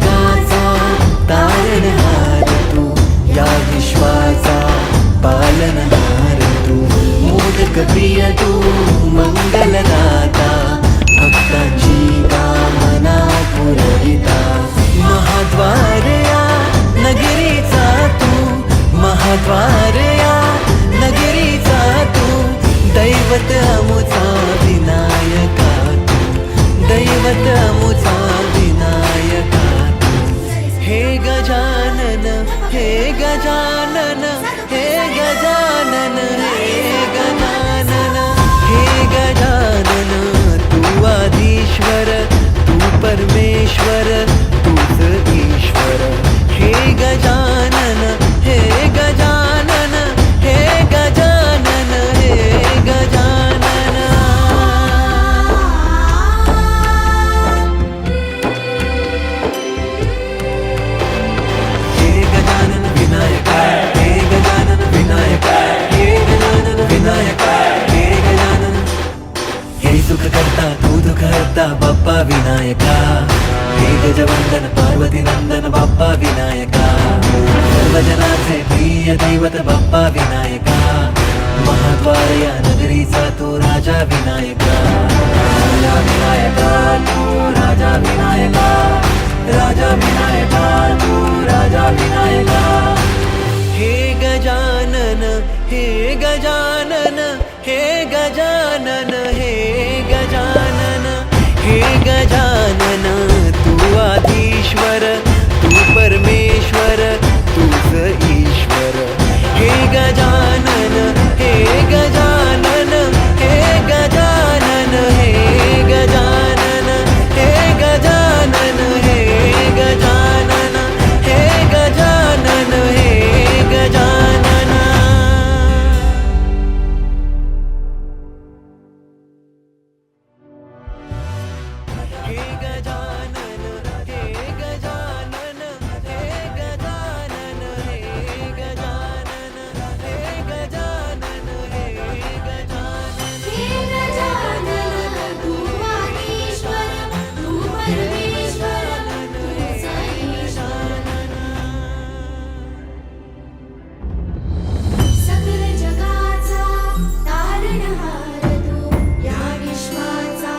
जगाचा तारणहार तू, या विश्वाचा पालनहार तू, मोदक प्रिय तू, मंगलदाता, भक्तांची कामना पुरविता, महाद्वार या नगरीचा तू, महाद्वार या नगरीचा तू, दैवत अमुचा विनायका तू, दैवत अमुचा विनायका तू, हे गजानन, हे गजानन, हे गजानन, हे गजानन, हे गजानन, तू आदिश्वर, तू परमेश्वर, तूच ईश्वर, हे गजानन, हे गजानन, हे गजानन, हे गजानन. हे गजानन विनायका, हे गजानन विनायका, हे गजानन विनायका, हे गजानन. हे सुख करता तू दुःख हरता बाप्पा विनायका, हे गजवंदन पार्वती नंदन बाप्पा विनायका, सर्वजनाचे प्रिय दैवत बाप्पा विनायका, महाद्वार या नगरीचा तू राजा विनायका, राजा विनायका तू, राजा विनायका, राजा विनायका तू, राजा विनायका. हे गजानन, हे गजानन, हे गजानन, हे गजानन, हे गजानन, तू आदिश्वर, तू परमेश्वर, तूच ईश्वर, हे गजानन, हे गजानन, हे गजानन, हे गजानन, हे गजानन, हे गजानन, हे गजानन, हे गजानन. हे गजानन, हे गजानन, हे गजानन, हे गजानन, हे गजानन, हे गजानन. हे गजानन, तू आदिश्वर, तू परमेश्वर, तूच ईश्वर, सकल जगाचा तारणहार तू, या विश्वाचा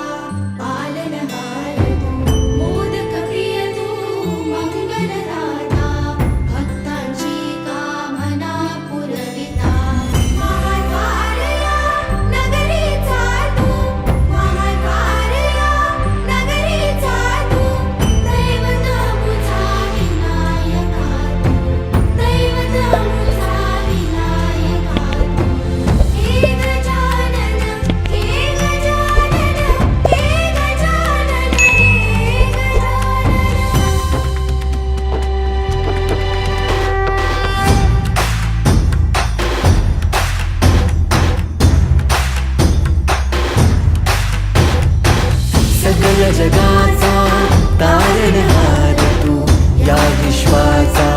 पालनहार तू, मोदक प्रिय तू, मंगलदाता, भक्तांची कामना पुरविता, महाद्वार या नगरीचा तू, महाद्वार या नगरीचा तू, दैवत अमुचा विनायका तू, दैवत अमुचा विनायका तू, हे गजानन, हे गजानन, हे गजानन, हे सकल जगाचा तारणहार तू, या विश्वाचा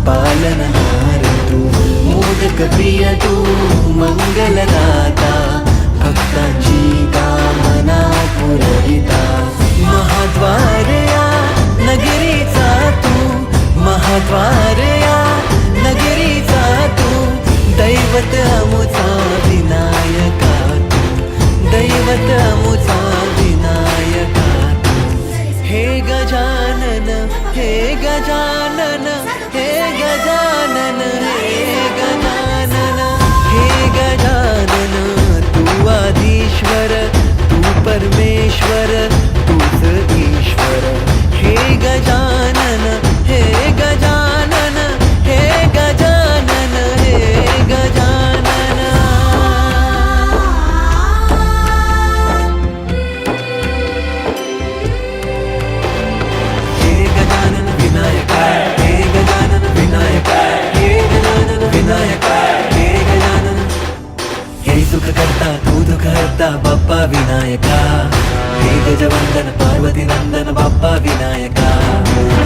पालनहार तू, मोदक प्रिय तू, मंगलदाता, भक्तांची कामना पुरविता, महाद्वार या नगरीचा तू, महाद्वार या नगरीचा तू, दैवत अमुचा विनायका तू, दैवत अमुचा विनायका तू, हे गजानन, हे गजानन, हे गजानन, हे गजानन, हे गजानन, तू आदिश्वर, तू परमेश्वर, तूच ईश्वर, हे गजानन, हे गजानन, हे गजानन, हे गजानन. हे गजानन विनायका, हे गजानन विनायका, हे गजानन विनायका, हे गजानन. हे सुख करता तू दुःख हरता बाप्पा विनायका, हे गजवंदन पार्वती नंदन बाप्पा विनायका,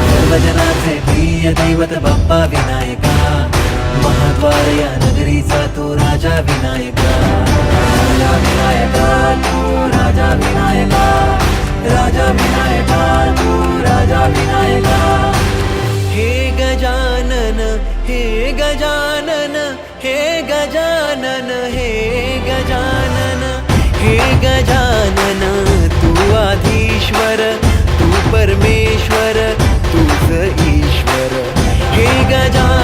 सर्वजनाचे प्रिय दैवत बाप्पा विनायका, महाद्वार या नगरीचा तू राजा विनायका, राजा विनायका तू, राजा विनायका, राजा विनायका तू राजा विनायका हे गजानन हे गजानन हे गजानन हे गजानन हे गजानन तू आधीश्वर तू परमेश्वर तूच ईश्वर हे गजानन